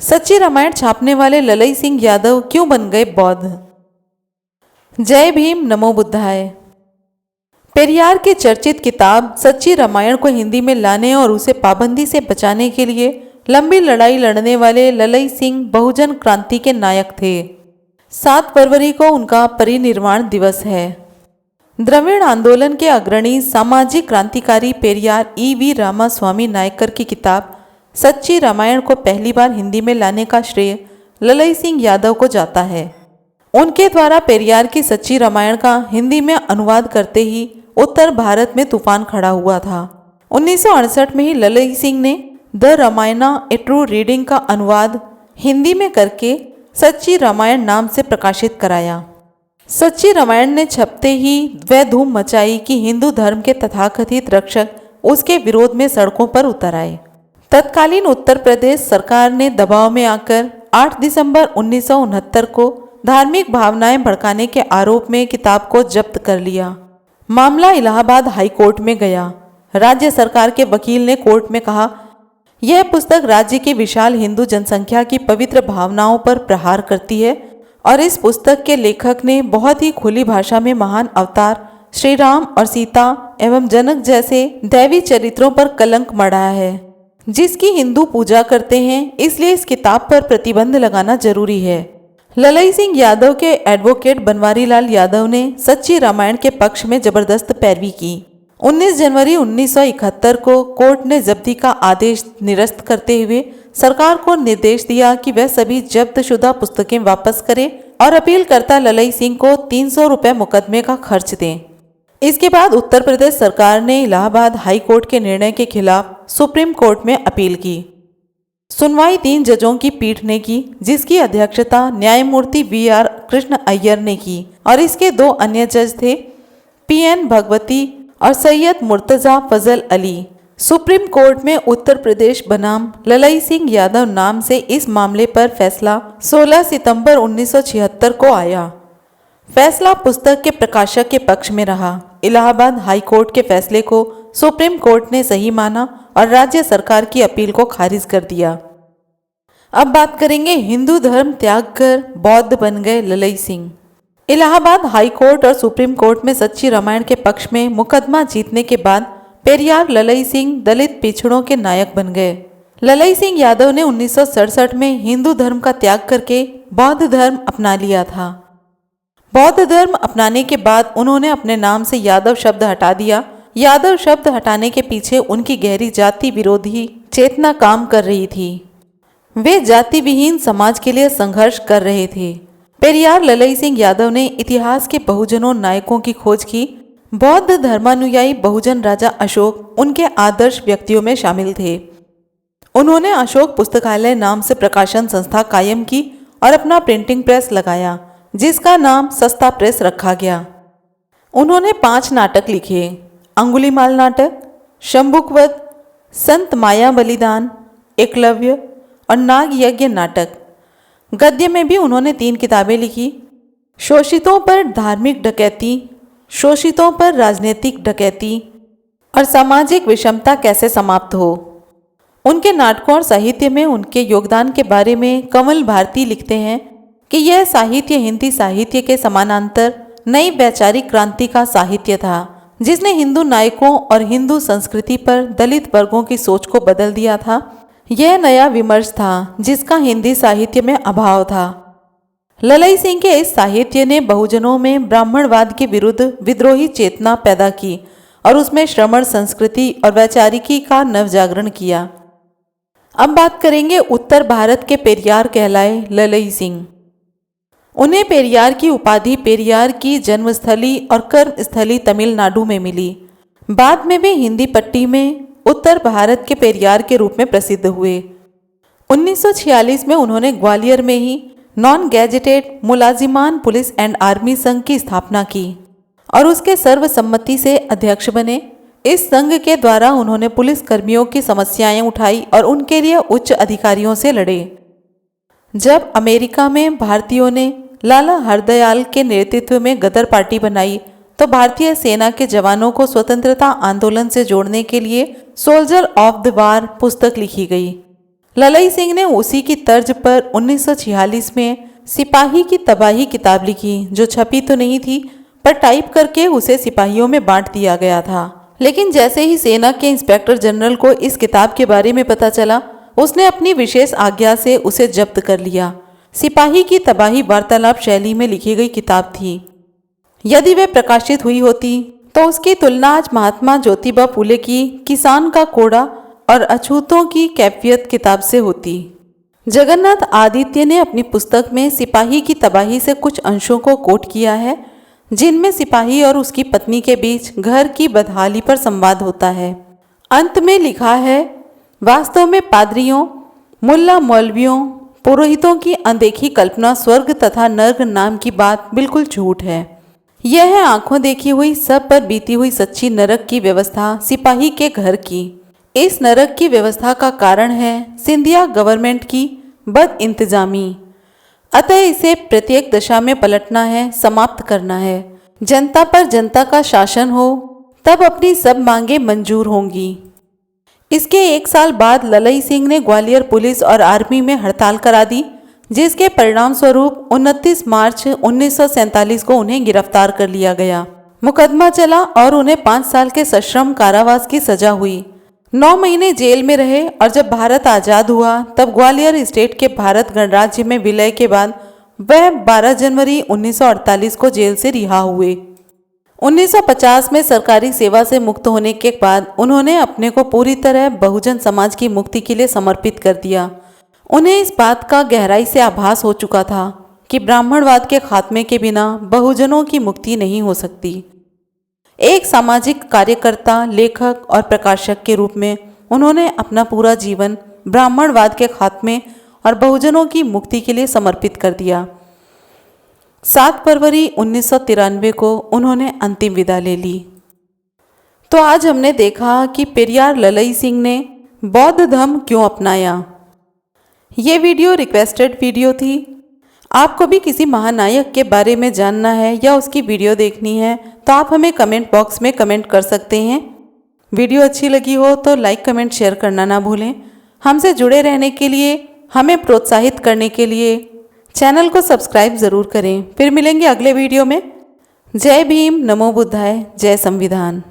सच्ची रामायण छापने वाले ललई सिंह यादव क्यों बन गए बौद्ध? जय भीम, नमो बुद्धाय। पेरियार की चर्चित किताब सच्ची रामायण को हिंदी में लाने और उसे पाबंदी से बचाने के लिए लंबी लड़ाई लड़ने वाले ललई सिंह बहुजन क्रांति के नायक थे। 7 फरवरी को उनका परिनिर्वाण दिवस है। द्रविड़ आंदोलन के अग्रणी सामाजिक क्रांतिकारी पेरियार ईवी रामास्वामी नायकर की किताब सच्ची रामायण को पहली बार हिंदी में लाने का श्रेय ललई सिंह यादव को जाता है। उनके द्वारा पेरियार की सच्ची रामायण का हिंदी में अनुवाद करते ही उत्तर भारत में तूफान खड़ा हुआ था। 1968 में ही ललई सिंह ने the Ramayana A true reading का अनुवाद हिंदी में करके सच्ची रामायण नाम से प्रकाशित कराया। सच्ची रामायण ने छपते ही वह धूम मचाई कि हिंदू धर्म के तथाकथित रक्षक उसके विरोध में सड़कों पर उतर आए। तत्कालीन उत्तर प्रदेश सरकार ने दबाव में आकर 8 दिसंबर 1969 को धार्मिक भावनाएं भड़काने के आरोप में किताब को जब्त कर लिया। मामला इलाहाबाद हाई कोर्ट में गया। राज्य सरकार के वकील ने कोर्ट में कहा, यह पुस्तक राज्य की विशाल हिंदू जनसंख्या की पवित्र भावनाओं पर प्रहार करती है और इस पुस्तक के लेखक ने बहुत ही खुली भाषा में महान अवतार श्री राम और सीता एवं जनक जैसे दैवी चरित्रों पर कलंक मढ़ाया है, जिसकी हिंदू पूजा करते हैं, इसलिए इस किताब पर प्रतिबंध लगाना जरूरी है। ललई सिंह यादव के एडवोकेट बनवारी लाल यादव ने सच्ची रामायण के पक्ष में जबरदस्त पैरवी की। 19 जनवरी 1971 को कोर्ट ने जब्ती का आदेश निरस्त करते हुए सरकार को निर्देश दिया कि वह सभी जब्तशुदा पुस्तकें वापस करे और अपीलकर्ता ललई सिंह को 300 रुपये मुकदमे का खर्च दें। इसके बाद उत्तर प्रदेश सरकार ने इलाहाबाद हाई कोर्ट के निर्णय के खिलाफ सुप्रीम कोर्ट में अपील की। सुनवाई 3 जजों की पीठ ने की, जिसकी अध्यक्षता न्यायमूर्ति VR कृष्ण अय्यर ने की और इसके 2 अन्य जज थे PN भगवती और सैयद मुर्तजा फजल अली। सुप्रीम कोर्ट में उत्तर प्रदेश बनाम ललई सिंह यादव नाम से इस मामले पर फैसला 16 सितंबर 1976 को आया। फैसला पुस्तक के प्रकाशक के पक्ष में रहा। इलाहाबाद हाई कोर्ट के फैसले को सुप्रीम कोर्ट ने सही माना और राज्य सरकार की अपील को खारिज कर दिया। अब बात करेंगे हिंदू धर्म त्याग कर बौद्ध बन गए ललई सिंह। इलाहाबाद हाई कोर्ट और सुप्रीम कोर्ट में सच्ची रामायण के पक्ष में मुकदमा जीतने के बाद पेरियार ललई सिंह दलित पिछड़ों के नायक बन गए। ललई सिंह यादव ने 1967 में हिंदू धर्म का त्याग करके बौद्ध धर्म अपना लिया था। बौद्ध धर्म अपनाने के बाद उन्होंने अपने नाम से यादव शब्द हटा दिया। यादव शब्द हटाने के पीछे उनकी गहरी जाति विरोधी चेतना काम कर रही थी। वे जाति विहीन समाज के लिए संघर्ष कर रहे थे। पेरियार ललई सिंह यादव ने इतिहास के बहुजनों नायकों की खोज की। बौद्ध धर्मानुयायी बहुजन राजा अशोक उनके आदर्श व्यक्तियों में शामिल थे। उन्होंने अशोक पुस्तकालय नाम से प्रकाशन संस्था कायम की और अपना प्रिंटिंग प्रेस लगाया, जिसका नाम सस्ता प्रेस रखा गया। उन्होंने 5 नाटक लिखे, अंगुलीमाल नाटक, शंभुकवध, संत माया बलिदान, एकलव्य और नाग यज्ञ नाटक। गद्य में भी उन्होंने 3 किताबें लिखी, शोषितों पर धार्मिक डकैती, शोषितों पर राजनीतिक डकैती और सामाजिक विषमता कैसे समाप्त हो। उनके नाटकों और साहित्य में उनके योगदान के बारे में कमल भारती लिखते हैं कि यह साहित्य हिंदी साहित्य के समानांतर नई वैचारिक क्रांति का साहित्य था, जिसने हिंदू नायकों और हिंदू संस्कृति पर दलित वर्गों की सोच को बदल दिया था। यह नया विमर्श था जिसका हिंदी साहित्य में अभाव था। ललई सिंह के इस साहित्य ने बहुजनों में ब्राह्मणवाद के विरुद्ध विद्रोही चेतना पैदा की और उसमें श्रमण संस्कृति और वैचारिकी का नवजागरण किया। अब बात करेंगे उत्तर भारत के पेरियार कहलाए ललई सिंह। उन्हें पेरियार की उपाधि पेरियार की जन्मस्थली और कर्मस्थली तमिलनाडु में मिली। बाद में वे हिंदी पट्टी में उत्तर भारत के पेरियार के रूप में प्रसिद्ध हुए। 1946 में उन्होंने ग्वालियर में ही नॉन गैजेटेड मुलाजिमान पुलिस एंड आर्मी संघ की स्थापना की और उसके सर्वसम्मति से अध्यक्ष बने। इस संघ के द्वारा उन्होंने पुलिस कर्मियों की समस्याएं उठाई और उनके लिए उच्च अधिकारियों से लड़े। जब अमेरिका में भारतीयों ने लाला हरदयाल के नेतृत्व में गदर पार्टी बनाई तो भारतीय सेना के जवानों को स्वतंत्रता आंदोलन से जोड़ने के लिए सोल्जर ऑफ द वार पुस्तक लिखी गई। ललई सिंह ने उसी की तर्ज पर 1946 में सिपाही की तबाही किताब लिखी, जो छपी तो नहीं थी पर टाइप करके उसे सिपाहियों में बांट दिया गया था। लेकिन जैसे ही सेना के इंस्पेक्टर जनरल को इस किताब के बारे में पता चला, उसने अपनी विशेष आज्ञा से उसे जब्त कर लिया। सिपाही की तबाही वार्तालाप शैली में लिखी गई किताब थी। यदि वह प्रकाशित हुई होती तो उसकी तुलना आज महात्मा ज्योतिबा फूले की किसान का कोड़ा और अछूतों की कैफियत किताब से होती। जगन्नाथ आदित्य ने अपनी पुस्तक में सिपाही की तबाही से कुछ अंशों को कोट किया है, जिनमें सिपाही और उसकी पत्नी के बीच घर की बदहाली पर संवाद होता है। अंत में लिखा है, वास्तव में पादरियों, मुल्ला मौलवियों, पुरोहितों की अनदेखी कल्पना स्वर्ग तथा नर्क नाम की बात बिल्कुल झूठ है। यह है आंखों देखी हुई, सब पर बीती हुई सच्ची नरक की व्यवस्था सिपाही के घर की। इस नरक की व्यवस्था का कारण है सिंधिया गवर्नमेंट की बद इंतजामी। अतः इसे प्रत्येक दशा में पलटना है, समाप्त करना है। जनता पर जनता का शासन हो, तब अपनी सब मांगे मंजूर होंगी। इसके 1 साल बाद ललई सिंह ने ग्वालियर पुलिस और आर्मी में हड़ताल करा दी, जिसके परिणाम स्वरूप 29 मार्च 1947 को उन्हें गिरफ्तार कर लिया गया। मुकदमा चला और उन्हें 5 साल के सश्रम कारावास की सजा हुई। 9 महीने जेल में रहे और जब भारत आज़ाद हुआ तब ग्वालियर स्टेट के भारत गणराज्य में विलय के बाद वह 12 जनवरी 1948 को जेल से रिहा हुए। 1950 में सरकारी सेवा से मुक्त होने के बाद उन्होंने अपने को पूरी तरह बहुजन समाज की मुक्ति के लिए समर्पित कर दिया। उन्हें इस बात का गहराई से आभास हो चुका था कि ब्राह्मणवाद के खात्मे के बिना बहुजनों की मुक्ति नहीं हो सकती। एक सामाजिक कार्यकर्ता, लेखक और प्रकाशक के रूप में उन्होंने अपना पूरा जीवन ब्राह्मणवाद के खात्मे और बहुजनों की मुक्ति के लिए समर्पित कर दिया। 7 फरवरी 1993 को उन्होंने अंतिम विदा ले ली। तो आज हमने देखा कि पेरियार ललई सिंह ने बौद्ध धर्म क्यों अपनाया। ये वीडियो रिक्वेस्टेड वीडियो थी। आपको भी किसी महानायक के बारे में जानना है या उसकी वीडियो देखनी है तो आप हमें कमेंट बॉक्स में कमेंट कर सकते हैं। वीडियो अच्छी लगी हो तो लाइक, कमेंट, शेयर करना ना भूलें। हमसे जुड़े रहने के लिए, हमें प्रोत्साहित करने के लिए चैनल को सब्सक्राइब ज़रूर करें। फिर मिलेंगे अगले वीडियो में। जय भीम, नमो बुद्धाय, जय संविधान।